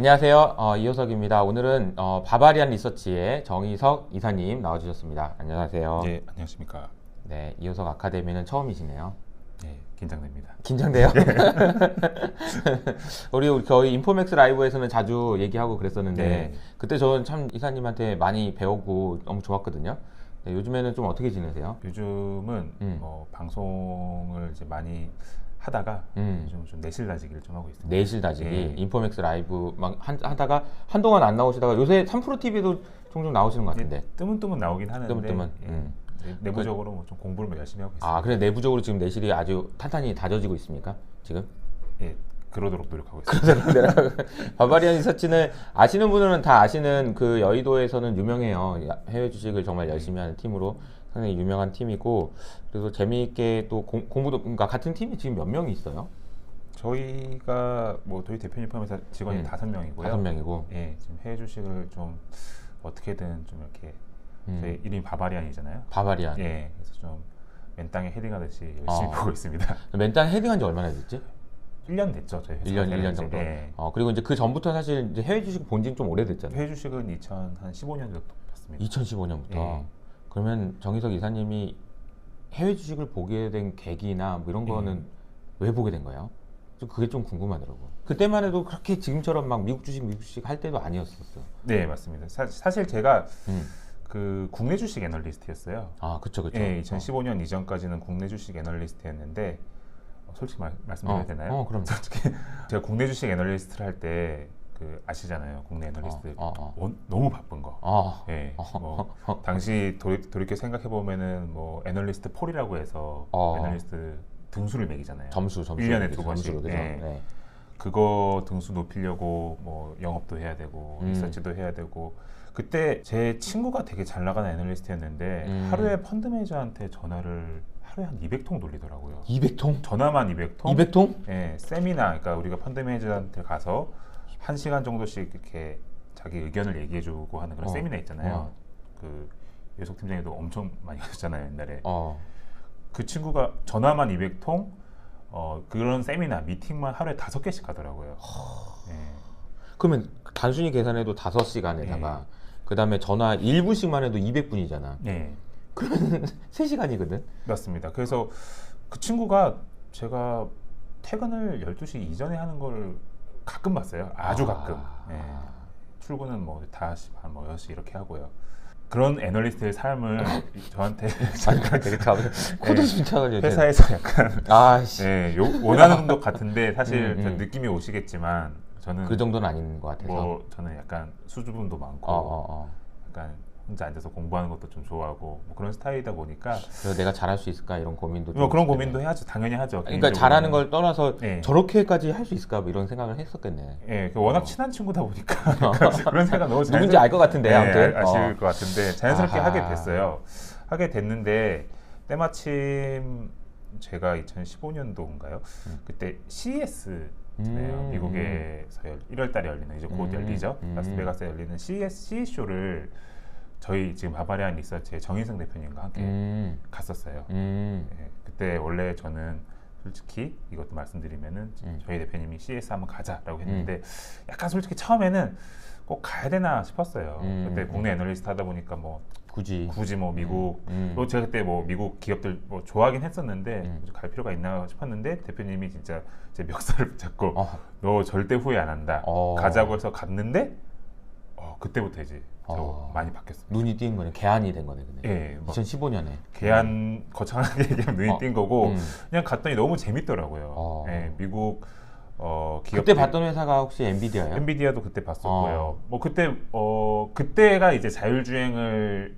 안녕하세요. 이호석입니다. 오늘은 바바리안 리서치의 정희석 이사님 나와주셨습니다. 안녕하세요. 네, 안녕하십니까. 네, 이호석 아카데미는 처음이시네요. 네, 긴장됩니다. 긴장돼요? 우리 저희 인포맥스 라이브에서는 자주 얘기하고 그랬었는데 네. 그때 저는 참 이사님한테 많이 배우고 너무 좋았거든요. 네, 요즘에는 좀 어떻게 지내세요? 요즘은 방송을 이제 많이 하다가 요즘 좀 내실다지기를 좀 하고 있습니다. 내실다지기, 네. 인포맥스 라이브 막 하다가 한동안 안 나오시다가 요새 3프로TV도 종종 나오시는 것 같은데. 뜨문뜨문 나오긴 하는데 뜨문뜨문. 내부적으로 좀 공부를 뭐 열심히 하고 있습니다. 아, 그래 내부적으로 지금 내실이 아주 탄탄히 다져지고 있습니까? 지금? 예, 그러도록 노력하고 있습니다. 바바리안 리서치는 아시는 분들은 다 아시는 그 여의도에서는 유명해요. 해외 주식을 정말 열심히 하는 팀으로 상당히 유명한 팀이고, 그래서 재미있게 또 공부도, 그러니까 같은 팀이 지금 몇 명이 있어요? 저희가 뭐 저희 대표님 포함해서 직원이 5명이고요. 5명이고. 예, 지금 해외 주식을 좀 어떻게든 좀 이렇게 저희 이름이 바바리안이잖아요. 바바리안. 예, 그래서 좀 맨땅에 헤딩하듯이 열심히 보고 있습니다. 맨땅 헤딩한 지 얼마나 됐지? 1년 됐죠, 저희 회사. 1년 정도. 예. 그리고 이제 그 전부터 사실 이제 해외 주식 본지는 좀 오래됐잖아요. 해외 주식은 2015년 정도 봤습니다. 2015년부터. 예. 그러면 정희석 이사님이 해외 주식을 보게 된 계기나 뭐 이런 거는 왜 보게 된 거예요? 그게 좀 궁금하더라고. 그때만 해도 그렇게 지금처럼 막 미국 주식 할 때도 아니었었어. 네, 맞습니다. 사실 제가 그 국내 주식 애널리스트였어요. 아, 그쵸. 예, 2015년 이전까지는 국내 주식 애널리스트였는데 솔직히 말씀드려야 되나요? 그럼. 솔직히 제가 국내 주식 애널리스트를 할 때 그 아시잖아요, 국내 애널리스트 너무 바쁜 거. 예, 뭐 당시 돌이켜 생각해 보면은 뭐 애널리스트 폴이라고 해서 애널리스트 등수를 매기잖아요. 점수 1년에 2번씩. 그죠? 네. 그거 등수 높이려고 뭐 영업도 해야 되고 리서치도 해야 되고. 그때 제 친구가 되게 잘 나가는 애널리스트였는데 하루에 펀드 매니저한테 전화를 하루에 한 200통 돌리더라고요. 200통? 전화만 200통? 200통? 예, 세미나, 그러니까 우리가 펀드 매니저한테 가서 1시간 정도씩 이렇게 자기 의견을 얘기해주고 하는 그런 세미나 있잖아요. 그 요석 팀장님도 엄청 많이 하셨잖아요, 옛날에. 그 친구가 전화만 200통, 그런 세미나, 미팅만 하루에 5개씩 가더라고요. 예. 그러면 단순히 계산해도 5시간에다가 그 다음에 전화 1분씩만 해도 200분이잖아. 네. 그러면 3시간이거든? 맞습니다. 그래서 그 친구가 제가 퇴근을 12시 이전에 하는 걸 가끔 봤어요. 아주 가끔. 예. 출근은 뭐 5시 반, 뭐 6시 이렇게 하고요. 그런 애널리스트의 삶을 저한테 되게 코드 순창을 회사에서 약간 원하는 것 같은데 사실 느낌이 오시겠지만 저는 그 정도는 아닌 것 같아서 뭐 저는 약간 수줍음도 많고 약간 혼자 앉아서 공부하는 것도 좀 좋아하고 뭐 그런 스타일이다 보니까 그래서 내가 잘할 수 있을까 이런 고민도 뭐 그런 고민도 해야죠. 당연히 하죠. 그러니까 잘하는 걸 떠나서 저렇게까지 할 수 있을까 뭐 이런 생각을 했었겠네. 예, 워낙 친한 친구다 보니까 그런 생각 너무 누군지 알 것 같은데 아무튼 아실 것 같은데 자연스럽게 하게 됐어요. 하게 됐는데 때마침 제가 2015년도인가요? 그때 CES 미국에서 1월달에 열리는 이제 곧 열리죠. 라스베가스에 열리는 CES 쇼를 저희 지금 바바리안 리서치의 정인성 대표님과 함께 갔었어요. 그때 원래 저는 솔직히 이것도 말씀드리면은 저희 대표님이 CS 한번 가자라고 했는데 약간 솔직히 처음에는 꼭 가야 되나 싶었어요. 그때 국내 애널리스트 하다 보니까 뭐 굳이 뭐 미국 또 제가 그때 뭐 미국 기업들 뭐 좋아하긴 했었는데 갈 필요가 있나 싶었는데 대표님이 진짜 제 멱살을 붙잡고 너 절대 후회 안 한다 가자고 해서 갔는데 그때부터 이제 저 많이 바뀌었어요. 눈이 띈 거네. 개안이 된 거네. 예, 2015년에 개안 거창하게 얘기하면 눈이 띈 거고 그냥 갔더니 너무 재밌더라고요. 예, 미국 기업 그때 봤던 회사가 혹시 엔비디아예요? 엔비디아도 그때 봤었고요. 뭐 그때 그때가 이제 자율주행을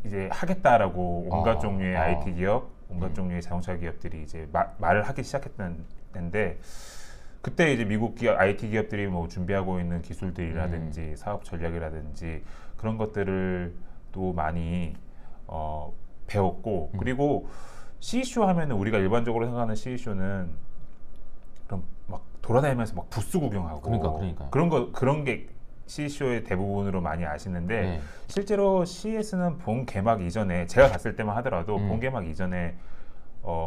이제 하겠다라고 온갖 종류의 IT 기업, 온갖 종류의 자동차 기업들이 이제 말을 하기 시작했던 때인데. 그때 이제 미국 기업, IT 기업들이 뭐 준비하고 있는 기술들이라든지 사업 전략이라든지 그런 것들을 또 많이 배웠고 그리고 CE쇼 하면은 우리가 일반적으로 생각하는 CE쇼는 그럼 막 돌아다니면서 막 부스 구경하고 그러니까. 그런 게 CE쇼의 대부분으로 많이 아시는데 실제로 CES는 본 개막 이전에 제가 갔을 때만 하더라도 본 개막 이전에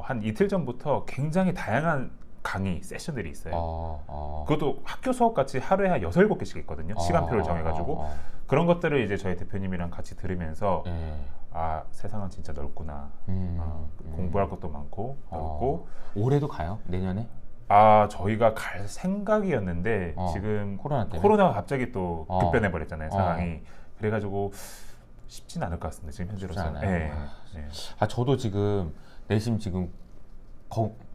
한 이틀 전부터 굉장히 다양한 강의 세션들이 있어요. 어. 그것도 학교 수업 같이 하루에 한 6, 7개씩 있거든요. 시간표를 정해가지고 그런 것들을 이제 저희 대표님이랑 같이 들으면서 아, 세상은 진짜 넓구나. 공부할 것도 많고 넓고. 올해도 가요? 내년에? 아, 저희가 갈 생각이었는데 지금 코로나 때문에? 코로나가 갑자기 또 급변해 버렸잖아요, 상황이. 어. 그래가지고 쉽진 않을 것 같습니다. 지금 현재로서는. 않아요? 네, 네. 아, 저도 지금 내심 지금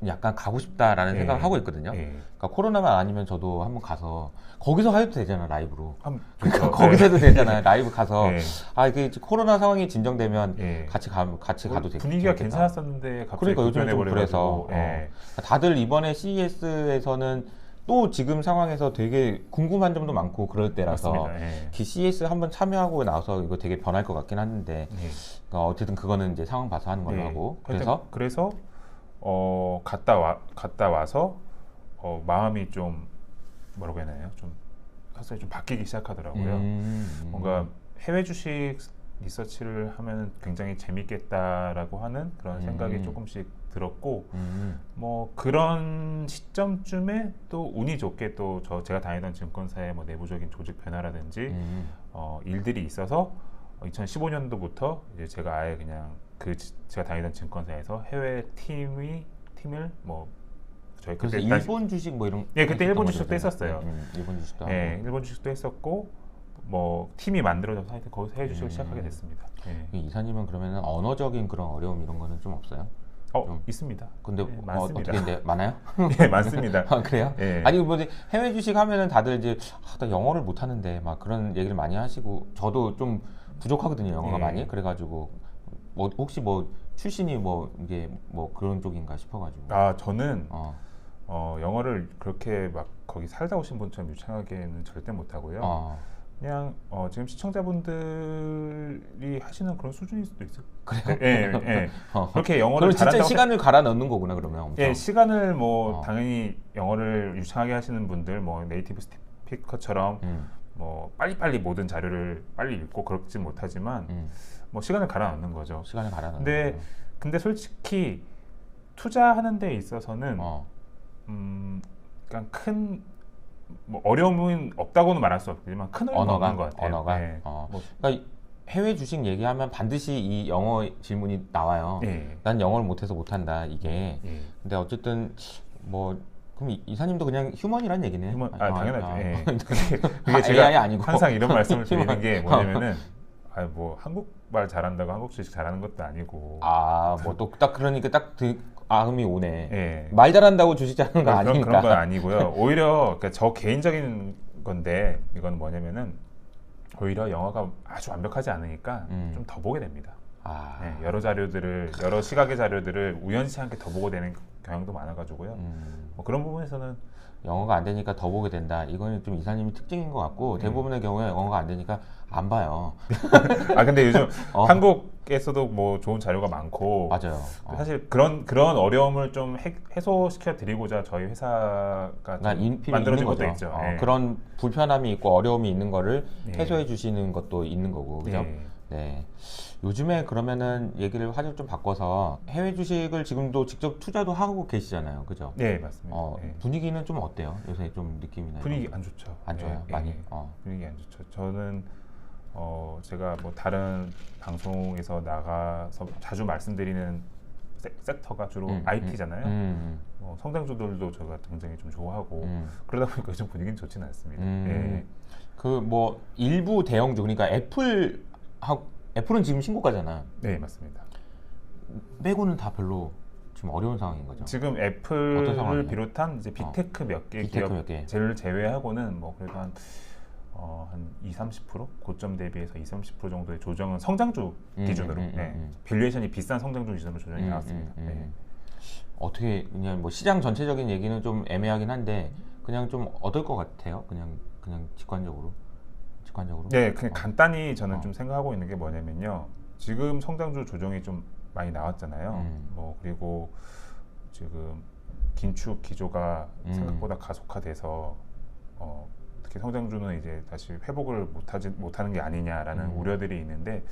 약간 가고 싶다라는 예. 생각을 하고 있거든요. 예. 그러니까 코로나만 아니면 저도 한번 가서 거기서 해도 되잖아, 라이브로. 그러니까 좋죠. 거기서 해도 되잖아요, 라이브 가서. 예. 아, 이게 코로나 상황이 진정되면 예. 같이 가도 되겠다. 분위기가 괜찮았었는데 갑자기 그러니까 요즘에 좀 그래서 급변해버려가지고. 예. 다들 이번에 CES에서는 또 지금 상황에서 되게 궁금한 점도 많고 그럴 때라서 맞습니다. 예. CES 한번 참여하고 나서 이거 되게 변할 것 같긴 한데 예. 그러니까 어쨌든 그거는 이제 상황 봐서 하는 걸로 네. 하고 그래서 갔다 와서 마음이 좀 뭐라고 해야 되나요? 좀 사실 좀 바뀌기 시작하더라고요. 뭔가 해외 주식 리서치를 하면 굉장히 재밌겠다라고 하는 그런 생각이 조금씩 들었고 뭐 그런 시점쯤에 또 운이 좋게 또 제가 다니던 증권사의 뭐 내부적인 조직 변화라든지 일들이 있어서 2015년도부터 이제 제가 아예 그냥 제가 다니던 증권사에서 해외 팀을 뭐 저희 그래서 그때 일본 주식 뭐 이런 예, 그때 일본 주식도 거잖아요. 했었어요. 일본 주식도 예, 하고. 일본 주식도 했었고 뭐 팀이 만들어져서 하여튼 거기서 해외 주식을 시작하게 됐습니다. 예. 이사님은 그러면 언어적인 그런 어려움 이런 거는 좀 없어요? 좀. 있습니다. 근데 네, 많습니다. 어떻게 근데 많아요? 예, 많습니다. 아, 그래요? 예. 아니 뭐 해외 주식 하면은 다들 이제 나 영어를 못 하는데 막 그런 얘기를 많이 하시고 저도 좀 부족하거든요, 영어가 예. 많이. 그래가지고 뭐 혹시 뭐 출신이 뭐 이게 뭐 그런 쪽인가 싶어가지고. 아, 저는 영어를 그렇게 막 거기 살다 오신 분처럼 유창하게는 절대 못 하고요. 그냥 지금 시청자분들이 하시는 그런 수준일 수도 있어요. 그래요? 예, 예. 그렇게 영어를 그럼 진짜 잘한다고 시간을 갈아 넣는 거구나 그러면 엄청. 예, 시간을 뭐 당연히 영어를 유창하게 하시는 분들 뭐 네이티브 스피커처럼 뭐 빨리빨리 모든 자료를 빨리 읽고 그렇지 못하지만 뭐 시간을 갈아 넣는 거죠. 시간을 갈아 넣는 근데 솔직히 투자하는 데 있어서는 그러니까 큰 뭐 어려움은 없다고는 말할 수 없지만 큰 어려움은 없는 것 같아요. 언어가. 네. 그러니까 해외 주식 얘기하면 반드시 이 영어 질문이 나와요. 예. 난 영어를 못해서 못한다 이게. 예. 근데 어쨌든 뭐 그럼 이사님도 그냥 휴먼이란 얘기네. 당연하죠. 예. 그게 AI 제가 아니고. 항상 이런 말씀을 드리는 게 뭐냐면은 뭐 한국말 잘한다고 한국 주식 잘하는 것도 아니고. 뭐 또 딱 그러니까 딱 아음이 오네. 예. 말 잘한다고 주식 잘하는 거 아니니까. 그런 건 아니고요. 오히려 그러니까 저 개인적인 건데 이건 뭐냐면은 오히려 영어가 아주 완벽하지 않으니까 좀 더 보게 됩니다. 네, 여러 시각의 자료들을 우연치 않게 더 보게 되는 경향도 많아가지고요. 뭐 그런 부분에서는 영어가 안 되니까 더 보게 된다. 이거는 좀 이사님이 특징인 것 같고 대부분의 경우에 영어가 안 되니까 안 봐요. 아 근데 요즘 한국에서도 뭐 좋은 자료가 많고 맞아요. 사실 그런 어려움을 좀 해소시켜 드리고자 저희 회사가 만들어진 것도 있죠. 그런 불편함이 있고 어려움이 있는 거를 해소해 주시는 것도 있는 거고, 그죠? 네. 요즘에 그러면은 화제를 좀 바꿔서 해외 주식을 지금도 직접 투자도 하고 계시잖아요, 그죠? 네, 맞습니다. 분위기는 좀 어때요? 요새 좀 느낌이나 분위기 안 좋죠. 안 좋아요, 많이. 분위기 안 좋죠. 저는 제가 뭐 다른 방송에서 나가서 자주 말씀드리는 섹터가 주로 IT잖아요. 성장주들도 제가 굉장히 좀 좋아하고 그러다 보니까 요즘 분위기는 좋지는 않습니다. 그 뭐 일부 대형주 그러니까 애플은 지금 신고가잖아. 네, 맞습니다. 빼고는 다 별로 지금 어려운 상황인 거죠. 지금 애플을 비롯한 이제 빅테크 몇 개 기업을 제외하고는 뭐 그래도 한 20-30% 고점 대비해서 20-30% 정도의 조정은 성장주 기준으로 밸류에이션이 비싼 성장주 기준으로 조정이 나왔습니다. 어떻게 그냥 뭐 시장 전체적인 얘기는 좀 애매하긴 한데 그냥 좀 얻을 것 같아요. 그냥 직관적으로. 네, 그냥 간단히 저는 좀 생각하고 있는 게 뭐냐면요. 지금 성장주 조정이 좀 많이 나왔잖아요. 뭐 그리고 지금 긴축 기조가 생각보다 가속화돼서 특히 성장주는 이제 다시 회복을 못하는 게 아니냐라는 우려들이 있는데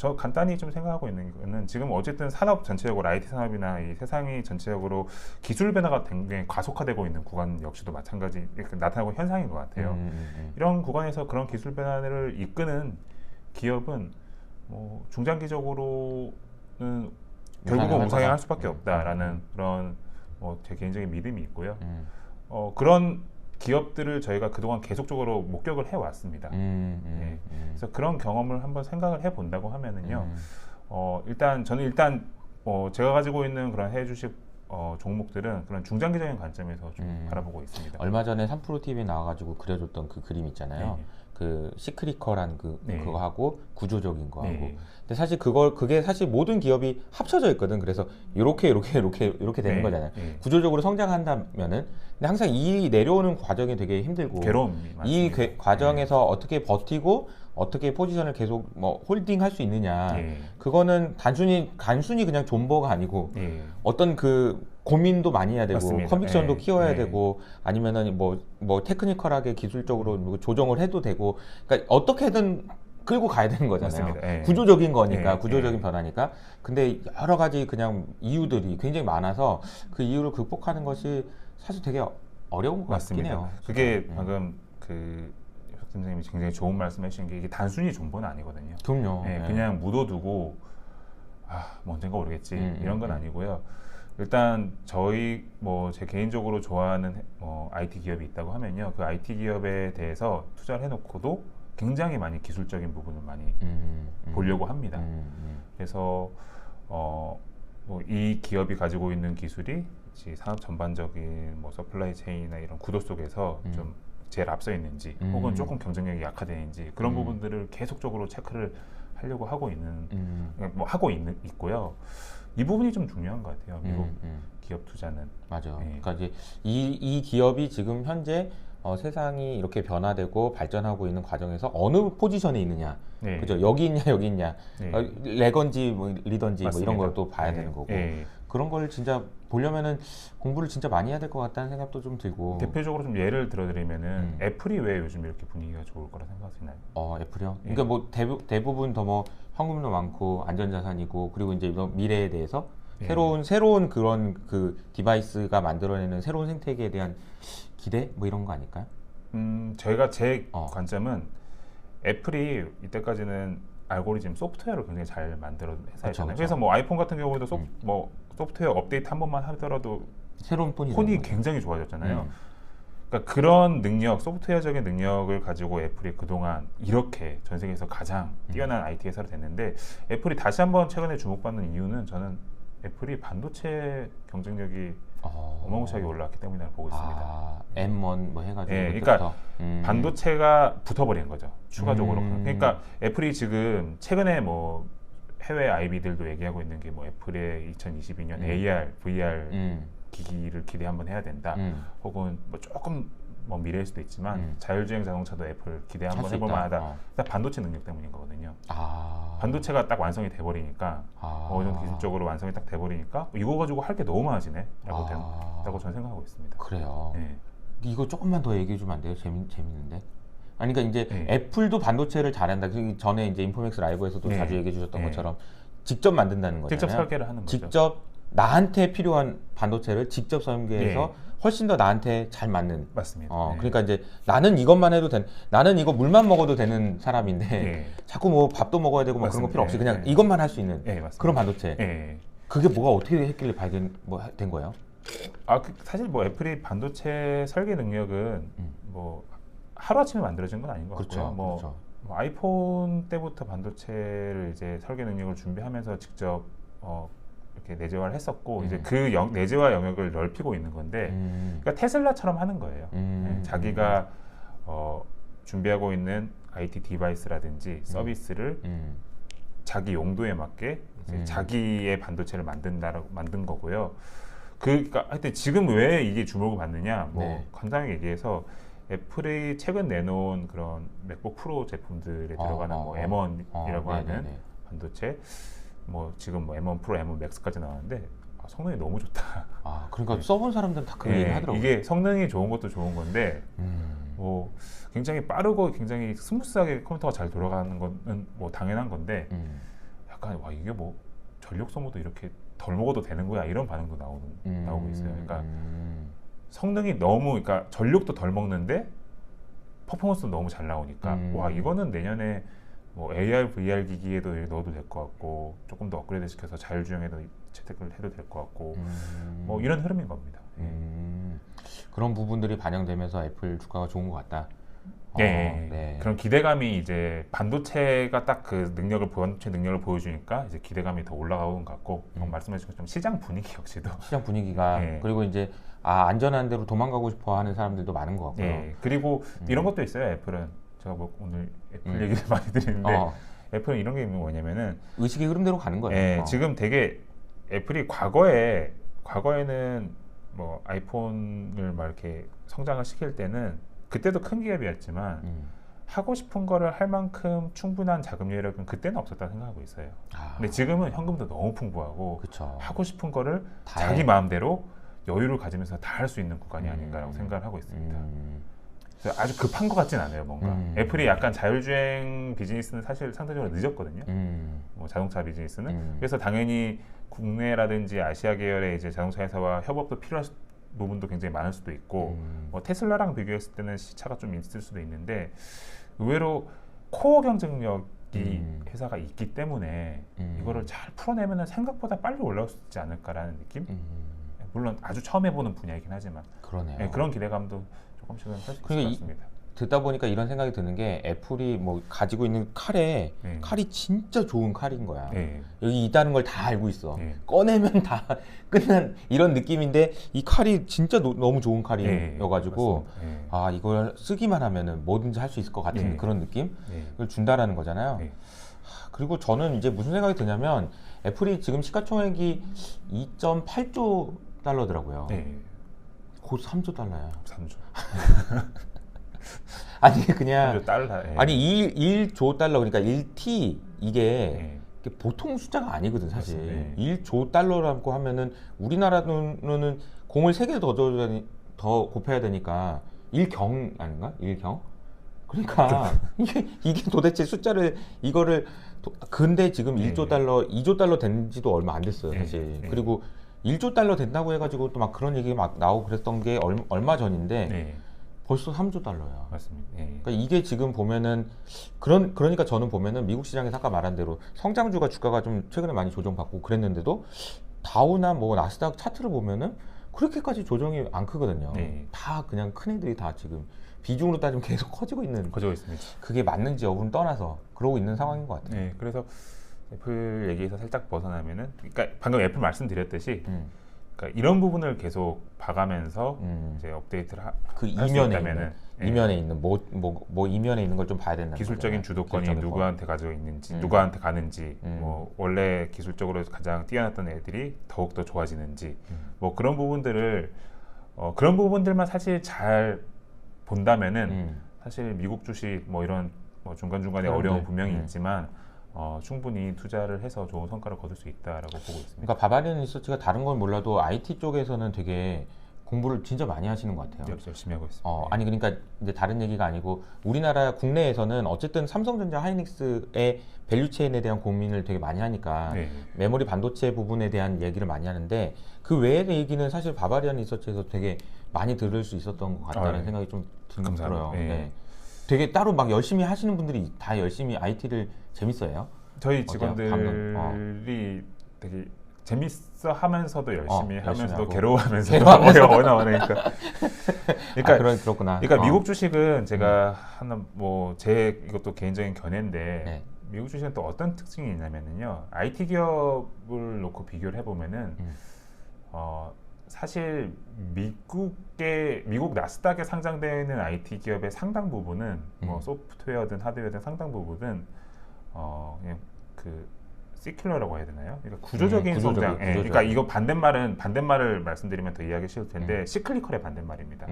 저 간단히 좀 생각하고 있는 거는 지금 어쨌든 산업 전체적으로 IT 산업이나 이 세상이 전체적으로 기술 변화가 굉장히 과속화되고 있는 구간 역시도 마찬가지 나타나고 현상인 것 같아요. 이런 구간에서 그런 기술 변화를 이끄는 기업은 뭐 중장기적으로는 결국은 우상향할 수밖에 없다라는 그런 제 개인적인 믿음이 있고요. 그런 기업들을 저희가 그동안 계속적으로 목격을 해왔습니다. 그래서 그런 경험을 한번 생각을 해본다고 하면은요. 저는 제가 가지고 있는 그런 해외 주식 종목들은 그런 중장기적인 관점에서 좀 바라보고 있습니다. 얼마 전에 3프로TV에 나와가지고 그려줬던 그 그림 있잖아요. 네. 그 시크리컬한 네. 그거 하고 구조적인 거 하고. 네. 근데 사실 그게 사실 모든 기업이 합쳐져 있거든. 그래서 이렇게 되는 네. 거잖아요. 네. 구조적으로 성장한다면은. 근데 항상 이 내려오는 과정이 되게 힘들고. 괴로움이 이 많습니다. 과정에서 어떻게 버티고 어떻게 포지션을 계속 뭐 홀딩할 수 있느냐. 네. 그거는 단순히 그냥 존버가 아니고 네. 어떤 그 고민도 많이 해야 되고 맞습니다. 컨빅션도 네. 키워야 네. 되고 아니면은 뭐 테크니컬하게 기술적으로 뭐 조정을 해도 되고 그러니까 어떻게든 끌고 가야 되는 거잖아요. 맞습니다. 네. 구조적인 거니까 네. 구조적인 네. 변화니까. 근데 여러 가지 그냥 이유들이 굉장히 많아서 그 이유를 극복하는 것이 사실 되게 어려운 것 같긴 맞습니다. 해요. 그게 방금 석 선생님이 굉장히 좋은 말씀 해주신 게 이게 단순히 존버는 아니거든요. 그럼요. 네, 네. 그냥 묻어두고 뭐 언젠가 오르겠지 이런 건 아니고요. 일단 제 개인적으로 좋아하는 IT 기업이 있다고 하면요, 그 IT 기업에 대해서 투자를 해놓고도 굉장히 많이 기술적인 부분을 많이 보려고 합니다. 그래서 이 기업이 가지고 있는 기술이 산업 전반적인 서플라이 체인이나 이런 구도 속에서 좀 제일 앞서 있는지 혹은 조금 경쟁력이 약화되는지 그런 부분들을 계속적으로 체크를 하려고 하고 있고요. 이 부분이 좀 중요한 것 같아요. 미국 기업 투자는. 맞아요. 네. 그러니까 이제 이 기업이 지금 현재 세상이 이렇게 변화되고 발전하고 있는 과정에서 어느 포지션에 있느냐, 네. 그죠? 여기 있냐, 여기 있냐, 네. 레건지, 뭐 리던지, 뭐 이런 맞습니다. 걸 또 봐야 네. 되는 거고. 네. 그런 걸 진짜 보려면은 공부를 진짜 많이 해야 될 것 같다는 생각도 좀 들고. 대표적으로 좀 예를 들어드리면은 애플이 왜 요즘 이렇게 분위기가 좋을 거라 생각하시나요? 애플이요? 네. 그러니까 뭐 대부분 더 뭐 현금도 많고 안전자산이고 그리고 이제 미래에 대해서 네. 새로운 그런 그 디바이스가 만들어내는 새로운 생태계에 대한 기대 뭐 이런 거 아닐까요? 저희가 제 관점은 애플이 이때까지는 알고리즘 소프트웨어를 굉장히 잘 만들어 회사였잖아요. 그래서 뭐 아이폰 같은 경우에도 소프트웨어 업데이트 한 번만 하더라도 새로운 폰이 굉장히 좋아졌잖아요. 그러니까 그런 능력, 소프트웨어적인 능력을 가지고 애플이 그동안 이렇게 전 세계에서 가장 뛰어난 IT 회사로 됐는데, 애플이 다시 한번 최근에 주목받는 이유는 저는 애플이 반도체 경쟁력이 어마무시하게 올라왔기 때문이라고 보고 있습니다. M1 뭐 해가지고. 네, 그러니까 반도체가 붙어버린 거죠. 추가적으로. 그러니까 애플이 지금 최근에 뭐 해외 IB들도 얘기하고 있는 게 뭐 애플의 2022년 AR, VR 기기를 기대 한번 해야 된다. 혹은 뭐 조금 미래일 수도 있지만 자율주행 자동차도 애플 기대 한번 해볼 만하다. 반도체 능력 때문인 거거든요. 반도체가 딱 완성이 돼버리니까 어느 정도 기술적으로 완성이 딱 돼버리니까 이거 가지고 할 게 너무 많아지네 라고 된다고 저는 생각하고 있습니다. 그래요. 네. 이거 조금만 더 얘기해 주면 안 돼요? 재밌는데. 아니 그러니까 이제 네. 애플도 반도체를 잘한다. 그 전에 이제 인포맥스 라이브에서도 네. 자주 얘기해 주셨던 네. 것처럼 직접 만든다는 거잖아요. 직접 설계를 하는 거죠. 직접 나한테 필요한 반도체를 직접 설계해서 훨씬 더 나한테 잘 맞는. 맞습니다. 그러니까 이제 나는 이것만 해도 나는 이거 물만 먹어도 되는 사람인데 자꾸 뭐 밥도 먹어야 되고 뭐 그런 거 필요 없이 그냥 이것만 할 수 있는 그런 반도체. 그게 뭐가 어떻게 했길래 된 거예요? 사실 뭐 애플이 반도체 설계 능력은 뭐 하루아침에 만들어진 건 아닌 것 같고요. 그렇죠. 뭐 아이폰 때부터 반도체를 이제 설계 능력을 준비하면서 직접 이렇게 내재화를 했었고 이제 그 내재화 영역을 넓히고 있는 건데, 그러니까 테슬라처럼 하는 거예요. 자기가 준비하고 있는 IT 디바이스라든지 서비스를 자기 용도에 맞게 이제 자기의 반도체를 만든 거고요. 그러니까 하여튼 지금 왜 이게 주목을 받느냐? 뭐 간단하게 얘기해서 애플이 최근 내놓은 그런 맥북 프로 제품들에 들어가는 뭐 M1이라고 하는 반도체, 뭐 지금 뭐 M1 프로, M1 맥스까지 나왔는데 성능이 너무 좋다. 그러니까 써본 사람들은 다 그 얘기 하더라고요. 이게 성능이 좋은 것도 좋은 건데 뭐 굉장히 빠르고 굉장히 스무스하게 컴퓨터가 잘 돌아가는 거는 뭐 당연한 건데 약간 와 이게 뭐 전력 소모도 이렇게 덜 먹어도 되는 거야 이런 반응도 나오고 있어요. 그러니까 성능이 너무 그러니까 전력도 덜 먹는데 퍼포먼스도 너무 잘 나오니까 와 이거는 내년에 뭐 AR, VR 기기에도 넣어도 될 것 같고 조금 더 업그레이드 시켜서 자율주행에도 채택을 해도 될 것 같고 뭐 이런 흐름인 겁니다. 그런 부분들이 반영되면서 애플 주가가 좋은 것 같다. 네. 네. 그런 기대감이 이제 반도체가 딱 그 반도체 능력을 보여주니까 이제 기대감이 더 올라가는 것 같고 말씀해주신 것처럼 시장 분위기 역시도 시장 분위기가 네. 그리고 이제 안전한 데로 도망가고 싶어 하는 사람들도 많은 것 같고요. 네. 그리고 이런 것도 있어요. 애플은 제가 뭐 오늘 애플 얘기를 많이 드리는데 애플은 이런 게 있는 뭐냐면은 의식의 흐름대로 가는 거예요. 네, 지금 되게 애플이 과거에는 뭐 아이폰을 막 이렇게 성장을 시킬 때는 그때도 큰 기업이었지만 하고 싶은 거를 할 만큼 충분한 자금 여력은 그때는 없었다 생각하고 있어요. 근데 지금은 현금도 너무 풍부하고 그쵸. 하고 싶은 거를 다 자기 해. 마음대로 여유를 가지면서 다 할 수 있는 구간이 아닌가라고 생각을 하고 있습니다. 그래서 아주 급한 것 같진 않아요, 뭔가. 애플이 약간 자율주행 비즈니스는 사실 상대적으로 늦었거든요. 뭐 자동차 비즈니스는. 그래서 당연히 국내라든지 아시아 계열의 이제 자동차 회사와 협업도 필요할 부분도 굉장히 많을 수도 있고, 뭐 테슬라랑 비교했을 때는 시차가 좀 있을 수도 있는데, 의외로 코어 경쟁력이 회사가 있기 때문에 이거를 잘 풀어내면 생각보다 빨리 올라올 수 있지 않을까라는 느낌? 물론 아주 처음 해보는 분야이긴 하지만 그러네요. 네, 그런 기대감도 조금씩은 할 수 있을 것 그러니까 같습니다. 듣다 보니까 이런 생각이 드는 게 애플이 뭐 가지고 있는 칼이 진짜 좋은 칼인 거야. 여기 있다는 걸 다 알고 있어. 꺼내면 다 끝난 이런 느낌인데 이 칼이 진짜 너무 좋은 칼이어가지고 이걸 쓰기만 하면은 뭐든지 할 수 있을 것 같은 그런 느낌을 준다라는 거잖아요. 그리고 저는 이제 무슨 생각이 드냐면 애플이 지금 시가총액이 2.8조 달러더라고요. 곧 3조 달러야. 3조. 아니 그냥 3조 달러. 아니 1조 달러 그러니까 1T 이게 보통 숫자가 아니거든 사실. 맞습니다. 1조 달러라고 하면은 우리나라 돈으로는 공을 3개 더 곱해야 되니까 1경 아닌가? 1경? 그러니까 이게 도대체 숫자를 이거를 근데 지금 1조 달러, 2조 달러 된 지도 얼마 안 됐어요 사실. 그리고 1조 달러 된다고 해가지고 또 막 그런 얘기 막 나오고 그랬던 게 얼마 전인데 벌써 3조 달러야. 맞습니다. 그러니까 이게 지금 보면은 그러니까 저는 보면은 미국 시장에서 아까 말한 대로 성장주가 주가가 좀 최근에 많이 조정받고 그랬는데도 다우나 뭐 나스닥 차트를 보면은 그렇게까지 조정이 안 크거든요. 다 그냥 큰 애들이 다 지금 비중으로 따지면 계속 커지고 있습니다. 그게 맞는지 여부는 떠나서 그러고 있는 상황인 것 같아요. 그래서 애플 얘기에서 살짝 벗어나면은, 그러니까 방금 애플 말씀드렸듯이, 그러니까 이런 부분을 계속 봐가면서 이제 업데이트를 그 할 수 있다면은 이면에 있는 뭐 이면에 있는 걸 좀 봐야 된다. 기술적인 주도권이 누구한테 가지고 있는지, 누구한테 가는지, 뭐 원래 기술적으로 가장 뛰어났던 애들이 더욱 더 좋아지는지, 뭐 그런 부분들을 그런 부분들만 사실 잘 본다면은 사실 미국 주식 뭐 이런 뭐 중간중간에 어려움은 분명히 있지만 충분히 투자를 해서 좋은 성과를 거둘 수 있다라고 보고 있습니다. 그러니까 바바리안 리서치가 다른 건 몰라도 IT 쪽에서는 되게 공부를 진짜 많이 하시는 것 같아요. 열심히 하고 있습니다. 아니 그러니까 이제 다른 얘기가 아니고 우리나라 국내에서는 어쨌든 삼성전자, 하이닉스의 밸류체인에 대한 고민을 되게 많이 하니까 메모리 반도체 부분에 대한 얘기를 많이 하는데 그 외의 얘기는 사실 바바리안 리서치에서 되게 많이 들을 수 있었던 것 같다는 생각이 좀 들어요. 되게 따로 막 열심히 하시는 분들이 다 열심히 IT를 재밌어요. 저희 직원들이 되게 재밌어 하면서도 열심히 하면서도 괴로워하면서도 그러니까 그렇구나. 그러니까 미국 주식은 제가 하나 뭐 제 이것도 개인적인 견해인데 미국 주식은 또 어떤 특징이 있냐면요, IT 기업을 놓고 비교를 해보면은 사실 미국 나스닥에 상장되어 있는 IT 기업의 상당 부분은 뭐 소프트웨어든 하드웨어든 상당 부분은 그냥 그 시큘러라고 해야 되나요? 그러니까 구조적인 성장. 그러니까 이거 반대말을 말씀드리면 더 이해하기 쉬울 텐데 시클리컬의 반대말입니다.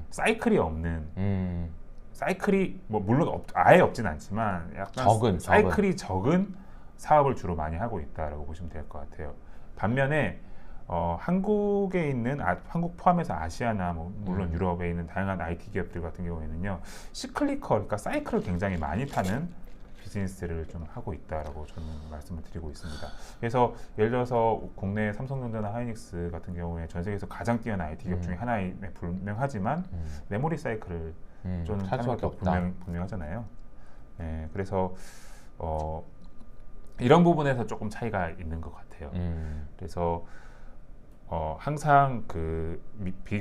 사이클이 없는 사이클이 뭐 물론 아예 없진 않지만 약간 사이클이 적은 사업을 주로 많이 하고 있다라고 보시면 될 것 같아요. 반면에 한국에 있는 한국 포함해서 아시아나 뭐 물론 유럽에 있는 다양한 IT 기업들 같은 경우에는요, 시클리컬, 그러니까 사이클을 굉장히 많이 타는 비즈니스를 좀 하고 있다라고 저는 말씀을 드리고 있습니다. 그래서 예를 들어서 국내 삼성전자나 하이닉스 같은 경우에 전 세계에서 가장 뛰어난 IT 기업 중에 하나에 분명하지만 메모리 사이클을 좀 살 하는 수밖에 것도 없다. 분명하잖아요. 네, 그래서 이런 부분에서 조금 차이가 있는 것 같아요. 그래서 항상 그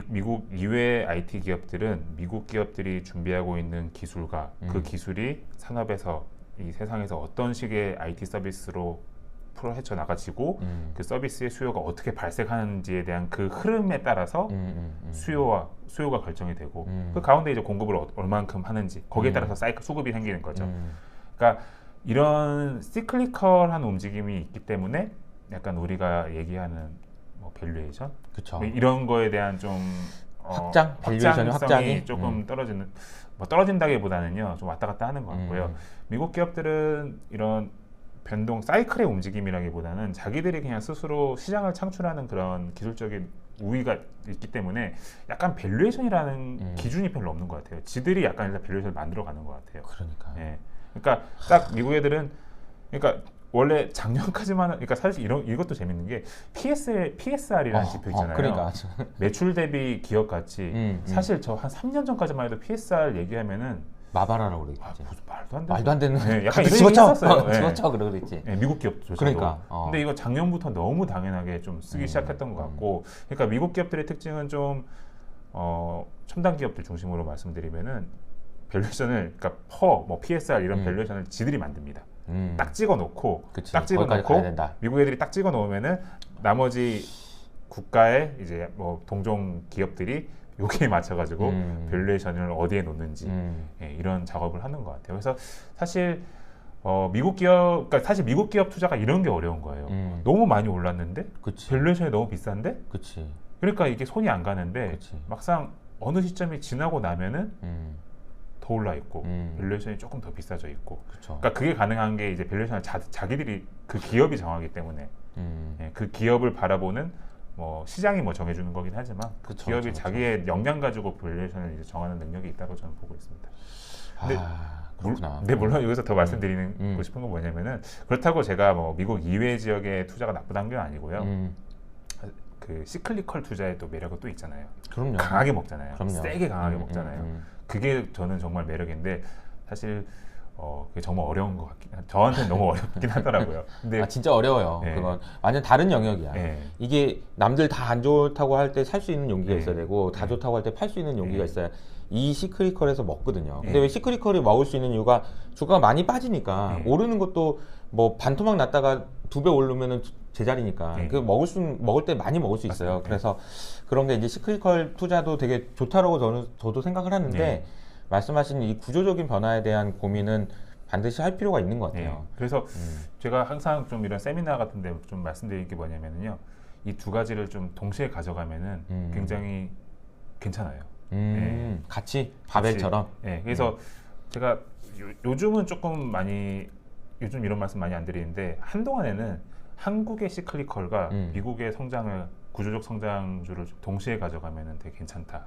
미국 이외의 IT 기업들은 미국 기업들이 준비하고 있는 기술과 그 기술이 산업에서 이 세상에서 어떤 식의 IT 서비스로 풀어 헤쳐 나가지고 그 서비스의 수요가 어떻게 발생하는지에 대한 그 흐름에 따라서 수요가 결정이 되고 그 가운데 이제 공급을 얼만큼 하는지 거기에 따라서 사이클 수급이 생기는 거죠. 그러니까 이런 시클리컬한 움직임이 있기 때문에 약간 우리가 얘기하는 뭐 밸류에이션 그쵸. 뭐 이런 거에 대한 좀 확장? 밸류에이션의 확장이 조금 떨어지는 뭐 떨어진다기보다는요 좀 왔다 갔다 하는 것 같고요. 미국 기업들은 이런 변동 사이클의 움직임이라기보다는 자기들이 그냥 스스로 시장을 창출하는 그런 기술적인 우위가 있기 때문에 약간 밸류에이션이라는 기준이 별로 없는 것 같아요. 지들이 약간 일단 밸류에이션을 만들어가는 것 같아요. 그러니까. 예. 그러니까 딱 미국 애들은 그러니까 원래 작년까지만 그러니까 사실 이것도 재밌는 게 PSR이라는 지표 있잖아요. 그러니까. 매출 대비 기업 가치. 사실 저 한 3년 전까지만 해도 PSR 얘기하면은 마바라라고 그러겠지. 무슨 말도 안 되는. 말도 안 되는. 네, 약간 이런 얘기 집어쳐. 했었어요. 네. 집어쳐 그러 그랬지. 네, 미국 기업조차도. 그러니까. 근데 이거 작년부터 너무 당연하게 좀 쓰기 시작했던 것 같고, 그러니까 미국 기업들의 특징은 좀 첨단 기업들 중심으로 말씀드리면은 밸류에이션을 그러니까 뭐 PSR 이런 밸류에이션을 지들이 만듭니다. 딱 찍어놓고 그치. 딱 거기까지 가야 찍어놓고 된다. 미국 애들이 딱 찍어놓으면은 나머지 국가의 이제 뭐 동종 기업들이 여기에 맞춰가지고 밸류에이션을 어디에 놓는지 예, 이런 작업을 하는 것 같아요. 그래서 사실 미국 기업 투자가 이런 게 어려운 거예요. 너무 많이 올랐는데 그치. 밸류에이션이 너무 비싼데 그치. 그러니까 이게 손이 안 가는데 그치. 막상 어느 시점이 지나고 나면은 더 올라 있고 밸류에이션이 조금 더 비싸져 있고 그쵸. 그러니까 그게 가능한 게 이제 밸류에이션을 자기들이 그 기업이 정하기 때문에 예, 그 기업을 바라보는 뭐 시장이 뭐 정해주는 거긴 하지만 그 그쵸, 기업이 그쵸, 자기의 역량 가지고 밸류에이션을 이제 정하는 능력이 있다고 저는 보고 있습니다. 근데, 그렇구나. 근데 물론 여기서 더 말씀드리고 싶은 건 뭐냐면은 그렇다고 제가 뭐 미국 이외 지역의 투자가 나쁘다는 게 아니고요. 그 시클리컬 투자의 또 매력은 또 있잖아요. 그럼요. 강하게 먹잖아요. 그럼요. 세게 강하게 먹잖아요. 그게 저는 정말 매력인데 사실 그게 정말 어려운 것 같긴 저한테는 너무 어렵긴 하더라고요. 근데 진짜 어려워요. 네. 그건 완전 다른 영역이야. 네. 이게 남들 다 안 좋다고 할 때 살 수 있는 용기가 네. 있어야 되고 다 좋다고 할 때 팔 수 있는 용기가 있어야 이 시크릿컬에서 먹거든요. 근데 네. 왜 시크릿컬이 먹을 수 있는 이유가 주가가 많이 빠지니까 네. 오르는 것도 뭐 반토막 났다가 2배 오르면은 제자리니까 네. 그 먹을 때 많이 먹을 수 있어요. 맞습니다. 그래서 그런 게 이제 시크릿컬 투자도 되게 좋다라고 저도 생각을 하는데 네. 말씀하신 이 구조적인 변화에 대한 고민은 반드시 할 필요가 있는 것 같아요. 네. 그래서 제가 항상 좀 이런 세미나 같은 데 좀 말씀드리는 게 뭐냐면요. 이 두 가지를 좀 동시에 가져가면은 굉장히 괜찮아요. 네. 같이 바벨처럼. 네. 그래서 제가 요즘은 조금 많이 요즘 이런 말씀 많이 안 드리는데 한동안에는 한국의 시클리컬과 미국의 성장을 구조적 성장주를 동시에 가져가면은 되게 괜찮다.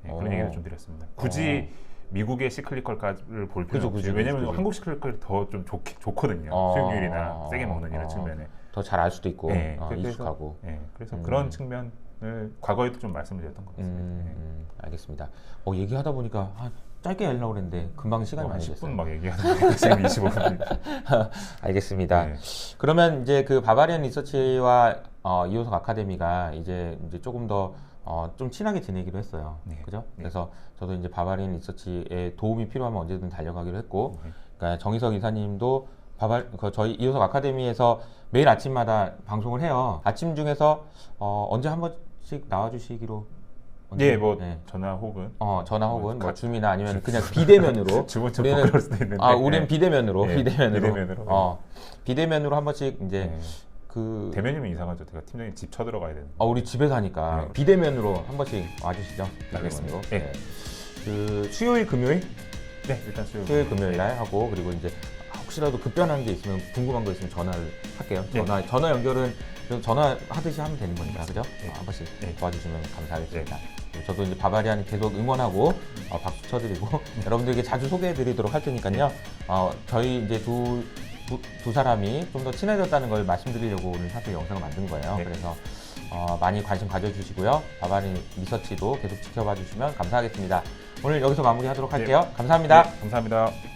네, 그런 얘기를 좀 드렸습니다. 굳이 미국의 시클리컬을 볼 필요는 없어요. 왜냐하면 한국 시클리컬이 더 좀 좋거든요. 수익률이나 세게 먹는 이런 측면에 더 잘 알 수도 있고 네, 익숙하고. 그래서 그런 측면을 과거에도 좀 말씀을 드렸던 것 같습니다. 알겠습니다. 얘기하다 보니까 짧게 하려고 그랬는데 금방 시간이 많이 10분 됐어요. 막 얘기하는데 지금 25분. 알겠습니다. 네. 그러면 이제 그 바바리안 리서치와 이호석 아카데미가 이제 조금 더 좀 친하게 지내기로 했어요. 네. 그죠? 네. 그래서 저도 이제 바바리안 리서치에 도움이 필요하면 언제든 달려가기로 했고, 그러니까 정희석 이사님도 저희 이호석 아카데미에서 매일 아침마다 방송을 해요. 아침 중에서 언제 한 번씩 나와주시기로. 예, 뭐 전화 혹은 전화 혹은 뭐 줌이나 아니면 그냥 비대면으로. 줌은 좀 부끄러울 수도 있는데. 우리는 비대면으로. 네, 비대면으로. 비대면으로 한 번씩 이제. 대면이면 이상하죠. 제가 팀장님 집 쳐들어가야 되는. 우리 집에서 하니까 비대면으로 한 번씩 와주시죠. 알겠습니다. 네. 그 수요일 금요일? 네, 일단 수요일 금요일 날 하고 그리고 이제 혹시라도 급변한 게 있으면 궁금한 거 있으면 전화를 할게요. 전화 연결은 전화 하듯이 하면 되는 거니까 그죠? 한 번씩 도와주시면 감사하겠습니다. 저도 이제 바바리안 계속 응원하고 박수 쳐드리고 여러분들에게 자주 소개해드리도록 할 테니까요. 저희 이제 두 사람이 좀 더 친해졌다는 걸 말씀드리려고 오늘 사실 영상을 만든 거예요. 네. 그래서 많이 관심 가져주시고요. 바바리 리서치도 계속 지켜봐 주시면 감사하겠습니다. 오늘 여기서 마무리하도록 할게요. 감사합니다. 네, 감사합니다.